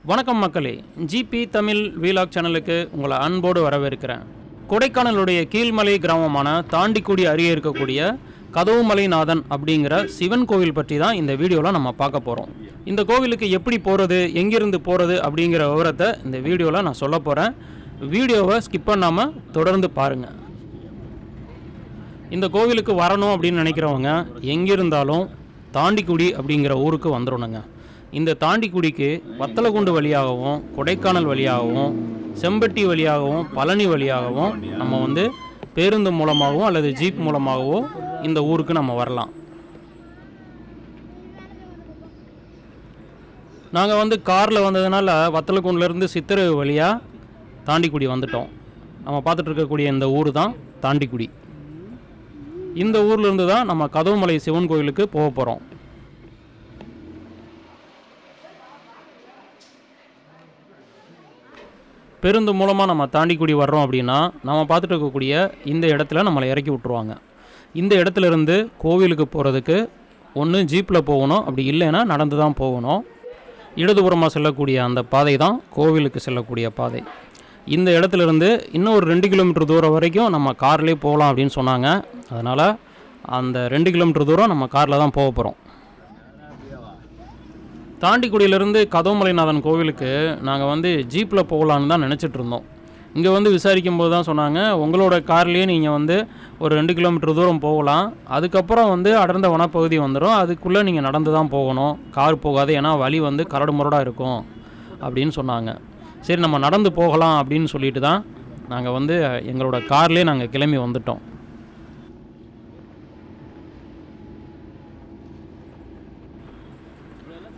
வணக்கம் மக்களே, GB Tamil vlog சேனலுக்கு உங்களை அன்போடு வரவேற்கிறேன். கொடைக்கானலுடைய கீழ்மலை கிராமமான தாண்டிக்குடி அருகே இருக்கக்கூடிய கதவுமலைநாதன் அப்படிங்கிற சிவன் கோவில் பற்றி தான் இந்த வீடியோவில் நம்ம பார்க்க போகிறோம். இந்த கோவிலுக்கு எப்படி போகிறது, எங்கிருந்து போகிறது அப்படிங்கிற விவரத்தை இந்த வீடியோவில் நான் சொல்ல போகிறேன். வீடியோவை ஸ்கிப் பண்ணாமல் தொடர்ந்து பாருங்கள். இந்த கோவிலுக்கு வரணும் அப்படின்னு நினைக்கிறவங்க எங்கிருந்தாலும் தாண்டிக்குடி அப்படிங்கிற ஊருக்கு வந்துடணுங்க. இந்த தாண்டிக்குடிக்கு வத்தலகுண்டு வழியாகவும், கொடைக்கானல் வழியாகவும், செம்பட்டி வழியாகவும், பழனி வழியாகவும் நம்ம பேருந்து மூலமாகவும் அல்லது ஜீப் மூலமாகவோ இந்த ஊருக்கு நம்ம வரலாம். நாங்கள் காரில் வந்ததுனால வத்தலகுண்டுலேருந்து சித்திரை வழியாக தாண்டிக்குடி வந்துட்டோம். நம்ம பார்த்துட்டு இருக்கக்கூடிய இந்த ஊர் தான் தாண்டிக்குடி. இந்த ஊர்லேருந்து தான் நம்ம கதவுமலை சிவன் கோயிலுக்கு போக போகிறோம். பேருந்து மூலமாக நம்ம தாண்டிக்குடி வர்றோம் அப்படின்னா நம்ம பார்த்துட்டு இருக்கக்கூடிய இந்த இடத்துல நம்மளை இறக்கி விட்ருவாங்க. இந்த இடத்துலேருந்து கோவிலுக்கு போகிறதுக்கு ஒன்று ஜீப்பில் போகணும், அப்படி இல்லைன்னா நடந்து தான் போகணும். இடதுபுறமாக செல்லக்கூடிய அந்த பாதை தான் கோவிலுக்கு செல்லக்கூடிய பாதை. இந்த இடத்துலேருந்து இன்னும் ஒரு 2 கிலோமீட்டர் தூரம் வரைக்கும் நம்ம கார்லேயே போகலாம் அப்படின்னு சொன்னாங்க. அதனால் அந்த 2 கிலோமீட்டர் தூரம் நம்ம காரில் தான் போக போகிறோம். தாண்டிக்குடியிலேருந்து கதவுமலைநாதன் கோவிலுக்கு நாங்கள் ஜீப்பில் போகலான்னு தான் நினச்சிட்டு இருந்தோம். இங்கே விசாரிக்கும் போது தான் சொன்னாங்க, உங்களோட கார்லேயே நீங்கள் ஒரு 2 கிலோமீட்டர் தூரம் போகலாம், அதுக்கப்புறம் அடர்ந்த வனப்பகுதி வந்துடும், அதுக்குள்ளே நீங்கள் நடந்து தான் போகணும், கார் போகாது, ஏன்னா வழி கரடு முரடாக இருக்கும் அப்படின்னு சொன்னாங்க. சரி, நம்ம நடந்து போகலாம் அப்படின்னு சொல்லிட்டு தான் நாங்கள் எங்களோட கார்லேயே நாங்கள் கிளம்பி வந்துட்டோம்.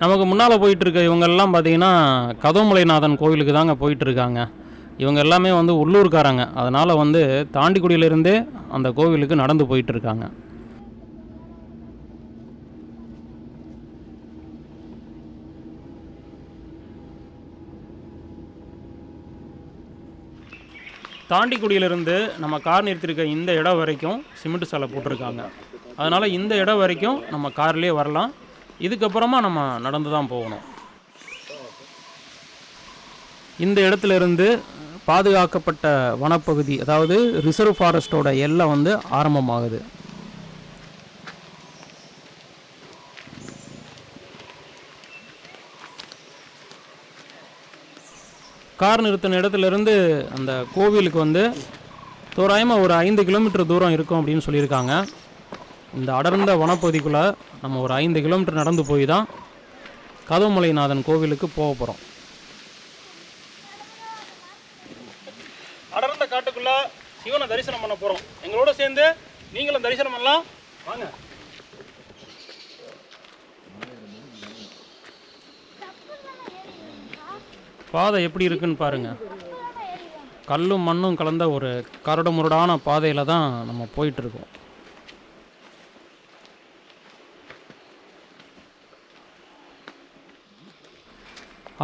நமக்கு முன்னால் போயிட்டுருக்க இவங்கெல்லாம் பார்த்திங்கன்னா கதவுமலைநாதன் கோவிலுக்கு தாங்க போயிட்டுருக்காங்க. இவங்க எல்லாமே உள்ளூர்காரங்க. அதனால் தாண்டிக்குடியிலேருந்தே அந்த கோவிலுக்கு நடந்து போயிட்டுருக்காங்க. தாண்டிக்குடியிலேருந்து நம்ம கார் நிறுத்திருக்க இந்த இடம் வரைக்கும் சிமெண்ட் சாலை போட்டிருக்காங்க. அதனால் இந்த இடம் வரைக்கும் நம்ம கார்லேயே வரலாம். இதுக்கப்புறமா நம்ம நடந்து தான் போகணும். இந்த இடத்துல இருந்து பாதுகாக்கப்பட்ட வனப்பகுதி, அதாவது ரிசர்வ் ஃபாரஸ்ட்டோட எல்லை ஆரம்பமாகுது. கார் நிறுத்தின இடத்துலேருந்து அந்த கோவிலுக்கு தோராயமாக ஒரு 5 கிலோமீட்டர் தூரம் இருக்கும் அப்படின்னு சொல்லியிருக்காங்க. இந்த அடர்ந்த வனப்பகுதிக்குள்ளே நம்ம ஒரு 5 கிலோமீட்டர் நடந்து போய் தான் கதவுமலைநாதன் கோவிலுக்கு போக போகிறோம். அடர்ந்த காட்டுக்குள்ளே சிவனை தரிசனம் பண்ண போகிறோம். எங்களோட சேர்ந்து நீங்களும் தரிசனம் பண்ணலாம் வாங்க. பாதை எப்படி இருக்குன்னு பாருங்கள். கல்லும் மண்ணும் கலந்த ஒரு கரடு முரடான பாதையில் தான் நம்ம போயிட்டுருக்கோம்.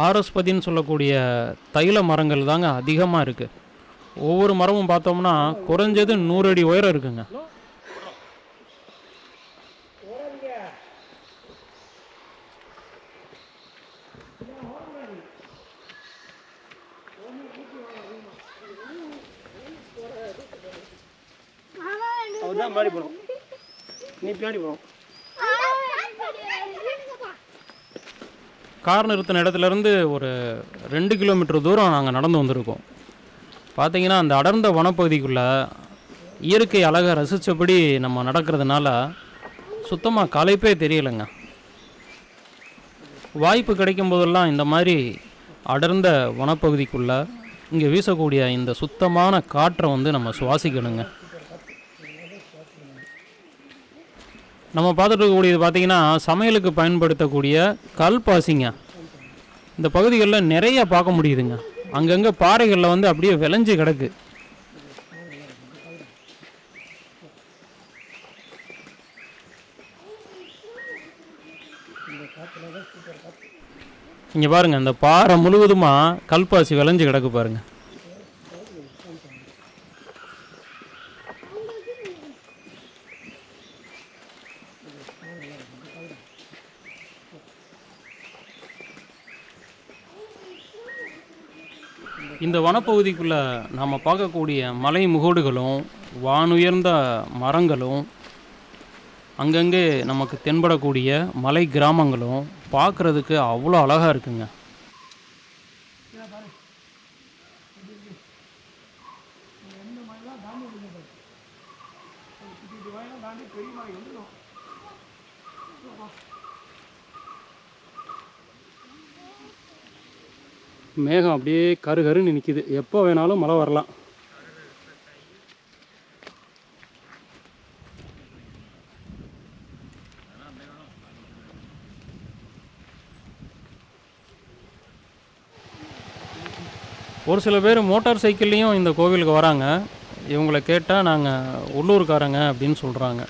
ஆரஸ்பதின்னு சொல்லக்கூடிய தைல மரங்கள் தாங்க அதிகமாக இருக்குது. ஒவ்வொரு மரமும் பார்த்தோம்னா குறைஞ்சது 100 அடி உயரம் இருக்குங்க. கார் நிறுத்தின இடத்துலேருந்து ஒரு 2 கிலோமீட்டர் தூரம் நாங்கள் நடந்து வந்திருக்கோம். பார்த்திங்கன்னா அந்த அடர்ந்த வனப்பகுதிக்குள்ளே இயற்கை அழகை ரசித்தபடி நம்ம நடக்கிறதுனால சுத்தமாக களைப்பே தெரியலைங்க. வாய்ப்பு கிடைக்கும் போதெல்லாம் இந்த மாதிரி அடர்ந்த வனப்பகுதிக்குள்ளே இங்கே வீசக்கூடிய இந்த சுத்தமான காற்றை நம்ம சுவாசிக்கணுங்க. நம்ம பார்த்துட்டு இருக்கக்கூடியது பார்த்திங்கன்னா சமையலுக்கு பயன்படுத்தக்கூடிய கல்பாசிங்க. இந்த பகுதிகளில் நிறைய பார்க்க முடியுதுங்க. அங்கங்கே பாறைகளில் அப்படியே விளைஞ்சு கிடக்கு. இங்கே பாருங்கள், இந்த பாறை முழுவதுமாக கல்பாசி விளைஞ்சு கிடக்கு பாருங்கள். இந்த வனப்பகுதிக்குள்ளே நாம் பார்க்கக்கூடிய மலை முகடுகளும் வானுயர்ந்த மரங்களும் அங்கங்கே நமக்கு தென்படக்கூடிய மலை கிராமங்களும் பார்க்குறதுக்கு அவ்வளோ அழகாக இருக்குங்க. மேகம் அப்படியே கருகருன்னு நிற்கிது, எப்போ வேணாலும் மழை வரலாம். ஒரு சில பேர் மோட்டார் சைக்கிள்லேயும் இந்த கோவிலுக்கு வராங்க. இவங்களை கேட்டால் நாங்கள் உள்ளூர்காரங்க அப்படின்னு சொல்கிறாங்க.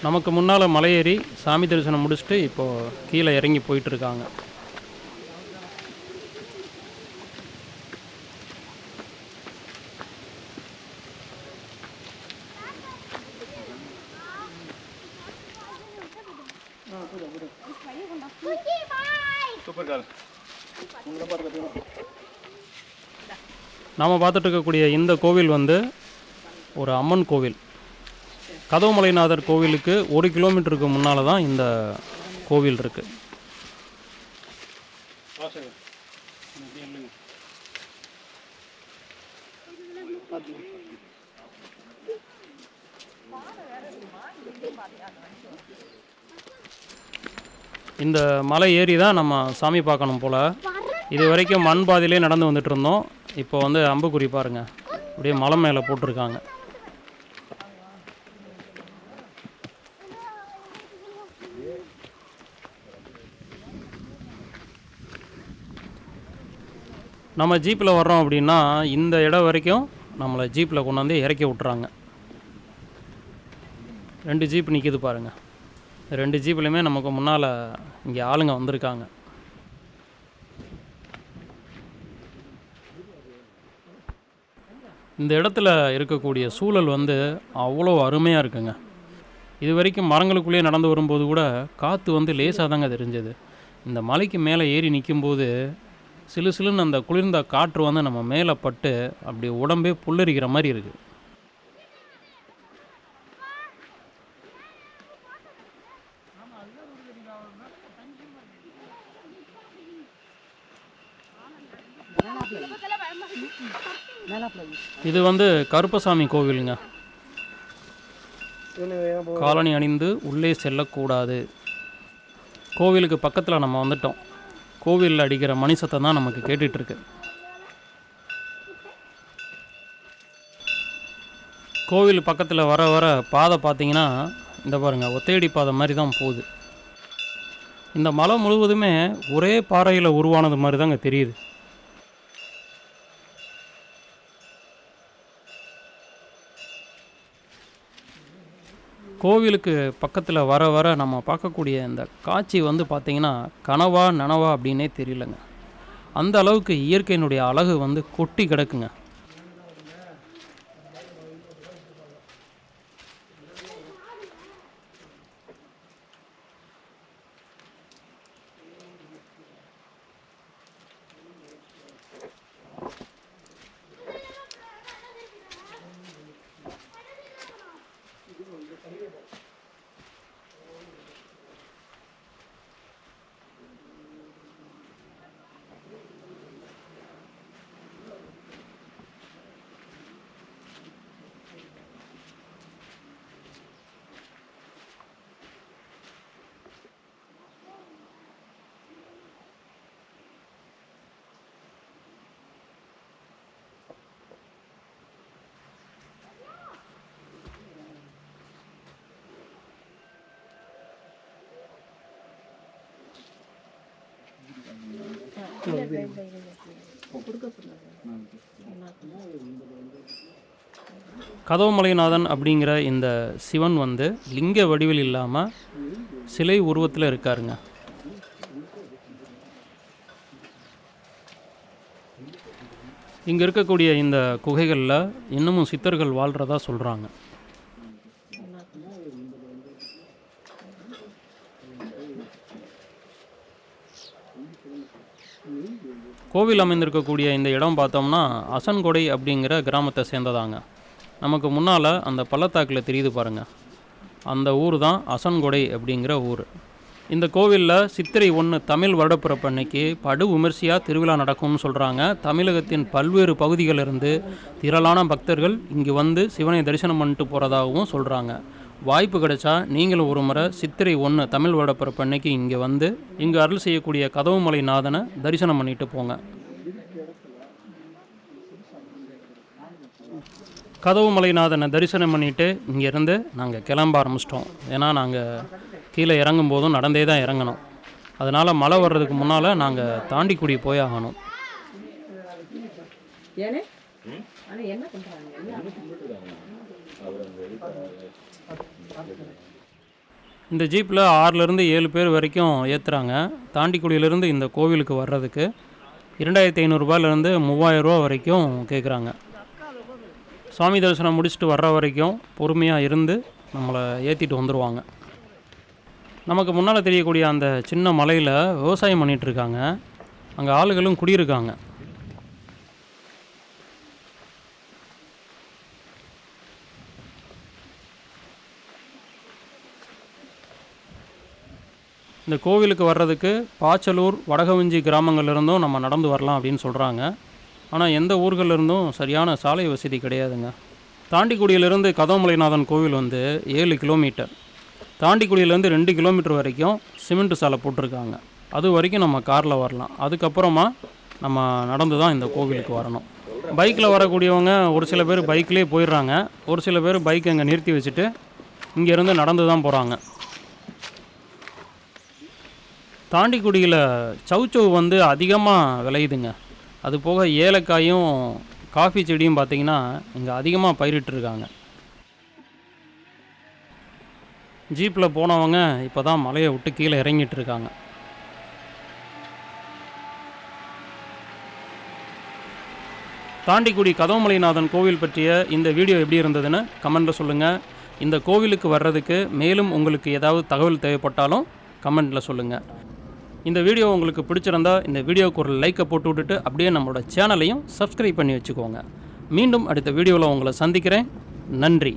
நமக்கு முன்னால் மலையேறி சாமி தரிசனம் முடிச்சுட்டு இப்போது கீழே இறங்கி போயிட்டுருக்காங்க. நாம் பார்த்துட்டு இருக்கக்கூடிய இந்த கோவில் வந்து ஒரு அம்மன் கோவில். கதவுமலைநாதர் கோவிலுக்கு 1 கிலோமீட்டருக்கு முன்னால் தான் இந்த கோவில் இருக்குது. இந்த மலை ஏறி தான் நம்ம சாமி பார்க்கணும் போல். இது வரைக்கும் மண் பாதையிலே நடந்து வந்துட்டு இருந்தோம். இப்போ வந்து அம்புக்குறி பாருங்கள், அப்படியே மலை மேலே போட்டிருக்காங்க. நம்ம ஜீப்பில் வர்றோம் அப்படின்னா இந்த இடம் வரைக்கும் நம்மளை ஜீப்பில் கொண்டாந்து இறக்கி விட்றாங்க. 2 ஜீப் நிற்கிது பாருங்கள். 2 ஜீப்லையுமே நமக்கு முன்னால் இங்கே ஆளுங்க வந்திருக்காங்க. இந்த இடத்துல இருக்கக்கூடிய சூழல் வந்து அவ்வளோ அருமையாக இருக்குங்க. இது வரைக்கும் மரங்களுக்குள்ளேயே நடந்து வரும்போது கூட காற்று வந்து லேசாக தாங்க தெரிஞ்சது. இந்த மலைக்கு மேலே ஏறி நிற்கும்போது சிலு சிலுன்னு அந்த குளிர்ந்த காற்று வந்து நம்ம மேலே பட்டு அப்படி உடம்பே புல்லரிக்கிற மாதிரி இருக்குது. இது வந்து கருப்பசாமி கோவிலுங்க. காலணி அணிந்து உள்ளே செல்லக்கூடாது. கோவிலுக்கு பக்கத்தில் நம்ம வந்துட்டோம். கோவிலில் அடிக்கிற மணி சத்தம் தான் நமக்கு கேட்டுட்ருக்கு. கோவில் பக்கத்தில் வர வர பாதை பார்த்திங்கன்னா இந்த பாருங்கள், ஒத்தையடி பாதை மாதிரி தான் போகுது. இந்த மலை முழுவதுமே ஒரே பாறையில் உருவானது மாதிரி தாங்க தெரியுது. கோவிலுக்கு பக்கத்தில் வர வர நம்ம பார்க்கக்கூடிய இந்த காட்சி வந்து பார்த்திங்கன்னா கனவா நனவா அப்படின்னே தெரியலங்க. அந்த அளவுக்கு இயற்கையினுடைய அழகு வந்து கொட்டி கிடக்குங்க. கதவுமலைநாதன் அப்படிங்கிற இந்த சிவன் வந்து லிங்க வடிவில் இல்லாமல் சிலை உருவத்தில் இருக்காருங்க. இங்கே இருக்கக்கூடிய இந்த குகைகளில் இன்னமும் சித்தர்கள் வாழ்கிறதா சொல்கிறாங்க. கோவில் அமைந்திருக்கக்கூடிய இந்த இடம் பார்த்தோம்னா அசன்கொடை அப்படிங்கிற கிராமத்தை சேர்ந்ததாங்க. நமக்கு முன்னால் அந்த பள்ளத்தாக்கில் தெரியுது பாருங்கள், அந்த ஊர் தான் அசன்கொடை அப்படிங்கிற ஊர். இந்த கோவிலில் சித்திரை 1 தமிழ் வருடப்பிறப்பு அன்னைக்கு படு விமர்சையாக திருவிழா நடக்கும்னு சொல்கிறாங்க. தமிழகத்தின் பல்வேறு பகுதிகளிலிருந்து திரளான பக்தர்கள் இங்கே வந்து சிவனை தரிசனம் பண்ணிட்டு போகிறதாகவும் சொல்கிறாங்க. வாய்ப்பு கிடைச்சா நீங்களும் ஒரு முறை சித்திரை 1 தமிழ் வருடப்பிறப்பு அன்னைக்கு இங்கே வந்து இங்கே அருள் செய்யக்கூடிய கதவுமலை நாதனை தரிசனம் பண்ணிட்டு போங்க. கதவுமலைநாதனை தரிசனம் பண்ணிவிட்டு இங்கேருந்து நாங்கள் கிளம்ப ஆரம்பிச்சிட்டோம். ஏன்னா நாங்கள் கீழே இறங்கும் போதும் நடந்தே தான் இறங்கணும். அதனால் மழை வர்றதுக்கு முன்னால் நாங்கள் தாண்டிக்குடி போய் ஆகணும். இந்த ஜீப்பில் 6லேருந்து 7 பேர் வரைக்கும் ஏற்றுறாங்க. தாண்டிக்குடியிலேருந்து இந்த கோவிலுக்கு வர்றதுக்கு 2500 ரூபாயிலேருந்து 3000 ரூபா வரைக்கும் கேட்குறாங்க. சுவாமி தரிசனம் முடிச்சுட்டு வர்ற வரைக்கும் பொறுமையாக இருந்து நம்மளை ஏற்றிட்டு வந்துடுவாங்க. நமக்கு முன்னால் தெரியக்கூடிய அந்த சின்ன மலையில் விவசாயம் பண்ணிகிட்ருக்காங்க. அங்கே ஆளுகளும் குடியிருக்காங்க. இந்த கோவிலுக்கு வர்றதுக்கு பாச்சலூர், வடகவஞ்சி கிராமங்கள்லேருந்தும் நம்ம நடந்து வரலாம் அப்படின்னு சொல்கிறாங்க. ஆனால் எந்த ஊர்கள்லேருந்தும் சரியான சாலை வசதி கிடையாதுங்க. தாண்டிக்குடியிலேருந்து கதவுமலைநாதன் கோவில் வந்து 7 கிலோமீட்டர். தாண்டிக்குடியிலேருந்து 2 கிலோமீட்டர் வரைக்கும் சிமெண்ட் சாலை போட்டிருக்காங்க. அது வரைக்கும் நம்ம காரில் வரலாம். அதுக்கப்புறமா நம்ம நடந்து தான் இந்த கோவிலுக்கு வரணும். பைக்கில் வரக்கூடியவங்க ஒரு சில பேர் பைக்லேயே போயிடுறாங்க. ஒரு சில பேர் பைக் அங்கே நிறுத்தி வச்சுட்டு இங்கேருந்து நடந்து தான் போகிறாங்க. தாண்டிக்குடியில் சவுச்சவு வந்து அதிகமாக விளையுதுங்க. அது போக ஏலக்காயும் காஃபி செடியும் பார்த்திங்கன்னா இங்கே அதிகமாக பயிரிட்டுருக்காங்க. ஜீப்பில் போனவங்க இப்போ தான் மலையை விட்டு கீழே இறங்கிட்டுருக்காங்க. தாண்டிக்குடி கதவுமலைநாதன் கோவில் பற்றிய இந்த வீடியோ எப்படி இருந்ததுன்னு கமெண்ட்டில் சொல்லுங்கள். இந்த கோவிலுக்கு வர்றதுக்கு மேலும் உங்களுக்கு ஏதாவது தகவல் தேவைப்பட்டாலும் கமெண்ட்டில் சொல்லுங்கள். இந்த வீடியோ உங்களுக்கு பிடிச்சிருந்தா இந்த வீடியோவுக்கு ஒரு லைக்கை போட்டு விட்டுட்டு அப்படியே நம்மளோட சேனலையும் சப்ஸ்கிரைப் பண்ணி வச்சுக்கோங்க. மீண்டும் அடுத்த வீடியோவில் உங்களை சந்திக்கிறேன். நன்றி.